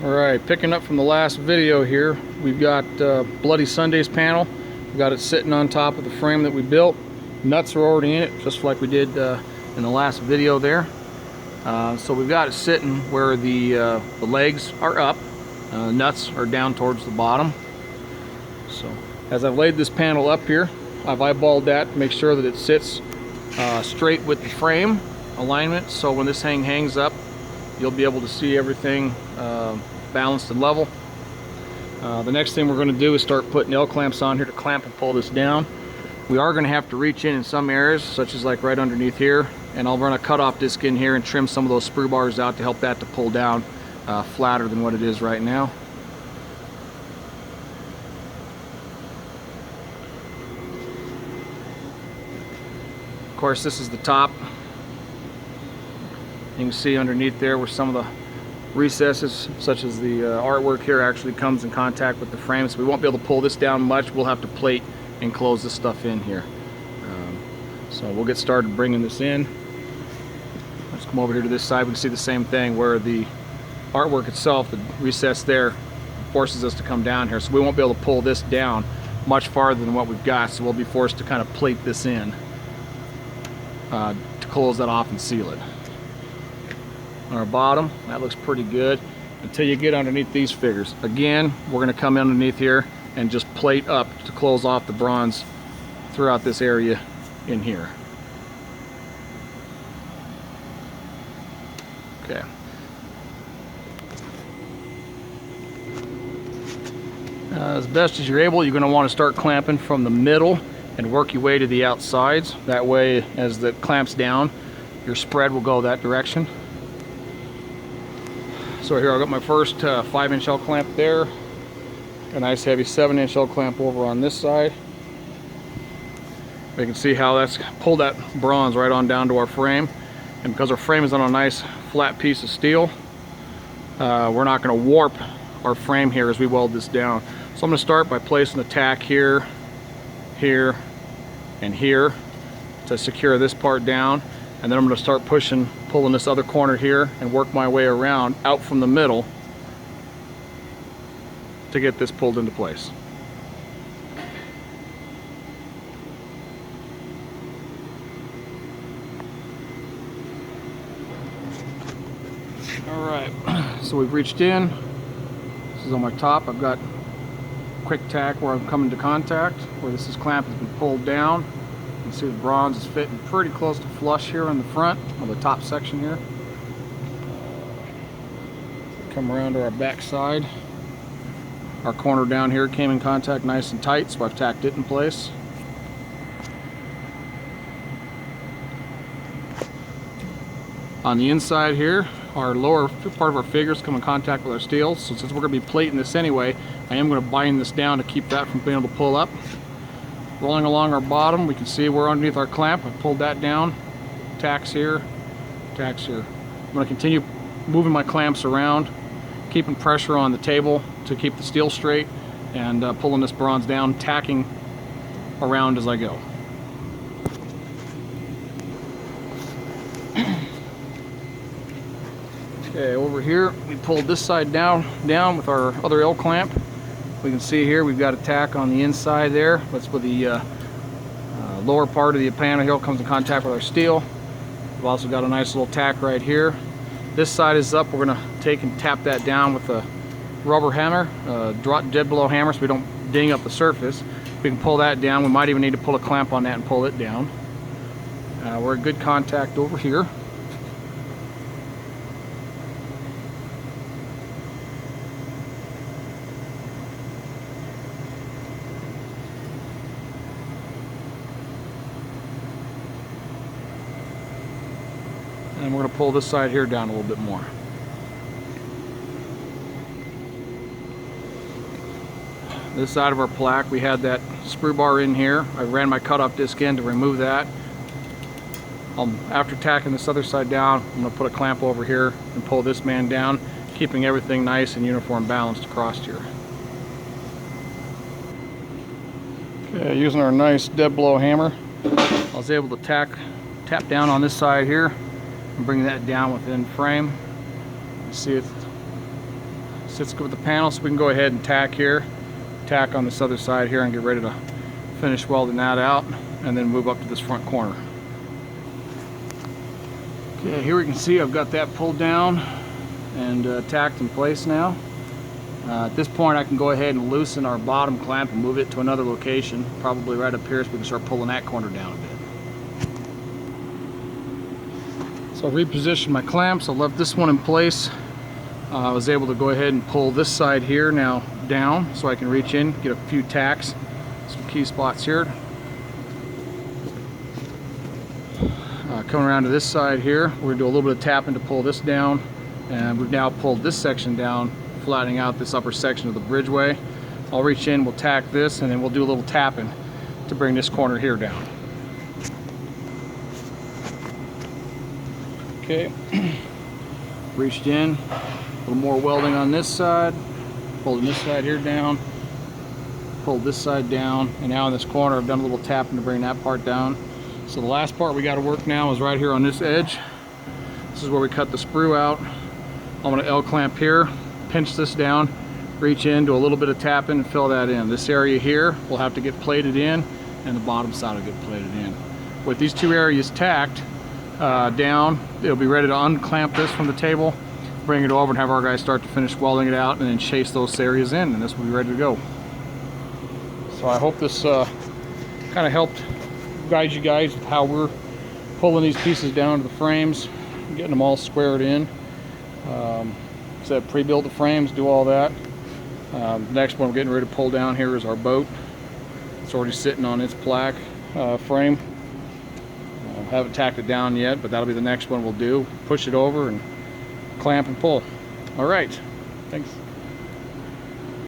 Alright, picking up from the last video here, we've got Bloody Sunday's panel. We've got it sitting on top of the frame that we built. Nuts are already in it, just like we did in the last video there. So we've got it sitting where the legs are up, nuts are down towards the bottom. So as I've laid this panel up here, I've eyeballed that to make sure that it sits straight with the frame alignment, so when this thing hangs up, you'll be able to see everything balanced and level. The next thing we're going to do is start putting L-clamps on here to clamp and pull this down. We are going to have to reach in some areas, such as like right underneath here, and I'll run a cutoff disc in here and trim some of those sprue bars out to help that to pull down flatter than what it is right now. Of course, this is the top. You can see underneath there where some of the recesses, such as the artwork here, actually comes in contact with the frame, so we won't be able to pull this down much. We'll have to plate and close this stuff in here. So we'll get started bringing this in. Let's come over here to this side. We can see the same thing where the artwork itself, the recess there, forces us to come down here, so we won't be able to pull this down much farther than what we've got, so we'll be forced to kind of plate this in to close that off and seal it. On our bottom, that looks pretty good until you get underneath these figures. Again, we're going to come underneath here and just plate up to close off the bronze throughout this area in here. Okay. As best as you're able, you're going to want to start clamping from the middle and work your way to the outsides. That way, as the clamps down, your spread will go that direction. So here I've got my first 5-inch L-clamp there, a nice heavy 7-inch L-clamp over on this side. You can see how that's pulled that bronze right on down to our frame, and because our frame is on a nice flat piece of steel, we're not going to warp our frame here as we weld this down. So I'm going to start by placing a tack here, here, and here to secure this part down. And then I'm going to start pulling this other corner here and work my way around out from the middle to get this pulled into place. Alright, so we've reached in. This is on my top. I've got quick tack where I'm coming to contact, where this clamp has been pulled down. You can see the bronze is fitting pretty close to flush here on the front, on the top section here. Come around to our back side. Our corner down here came in contact nice and tight, so I've tacked it in place. On the inside here, our lower part of our figures come in contact with our steel, so since we're going to be plating this anyway, I am going to bind this down to keep that from being able to pull up. Rolling along our bottom, we can see we're underneath our clamp. I've pulled that down. Tacks here, tacks here. I'm going to continue moving my clamps around, keeping pressure on the table to keep the steel straight, and pulling this bronze down, tacking around as I go. Okay, over here we pulled this side down with our other L clamp. We can see here we've got a tack on the inside there. That's where the lower part of the panel here comes in contact with our steel. We've also got a nice little tack right here. This side is up. We're going to take and tap that down with a rubber hammer, dead blow hammer, so we don't ding up the surface. We can pull that down. We might even need to pull a clamp on that and pull it down. We're in good contact over here. And we're going to pull this side here down a little bit more. This side of our plaque, we had that sprue bar in here. I ran my cutoff disc in to remove that. After tacking this other side down, I'm going to put a clamp over here and pull this man down, keeping everything nice and uniform balanced across here. Okay, using our nice dead blow hammer, I was able to tap down on this side here and bring that down within frame. You see it sits good with the panel, so we can go ahead and tack here, tack on this other side here, and get ready to finish welding that out, and then move up to this front corner. Okay, here we can see I've got that pulled down and tacked in place now. At this point I can go ahead and loosen our bottom clamp and move it to another location, probably right up here, so we can start pulling that corner down a bit. So I repositioned my clamps. I left this one in place. I was able to go ahead and pull this side here now down so I can reach in, get a few tacks, some key spots here. Coming around to this side here, we're going to do a little bit of tapping to pull this down, and we've now pulled this section down, flattening out this upper section of the bridgeway. I'll reach in, we'll tack this, and then we'll do a little tapping to bring this corner here down. Okay, reached in, a little more welding on this side, pulling this side here down, pulled this side down, and now in this corner I've done a little tapping to bring that part down. So the last part we got to work now is right here on this edge. This is where we cut the sprue out. I'm going to L-clamp here, pinch this down, reach in, do a little bit of tapping and fill that in. This area here will have to get plated in, and the bottom side will get plated in. With these two areas tacked down, it'll be ready to unclamp this from the table, bring it over and have our guys start to finish welding it out, and then chase those areas in, and this will be ready to go. So I hope this kind of helped guide you guys with how we're pulling these pieces down to the frames, getting them all squared in. So pre-build the frames, do all that. Next one we're getting ready to pull down here is our boat. It's already sitting on its plaque frame. Haven't tacked it down yet, but that'll be the next one we'll do. Push it over and clamp and pull. All right, thanks.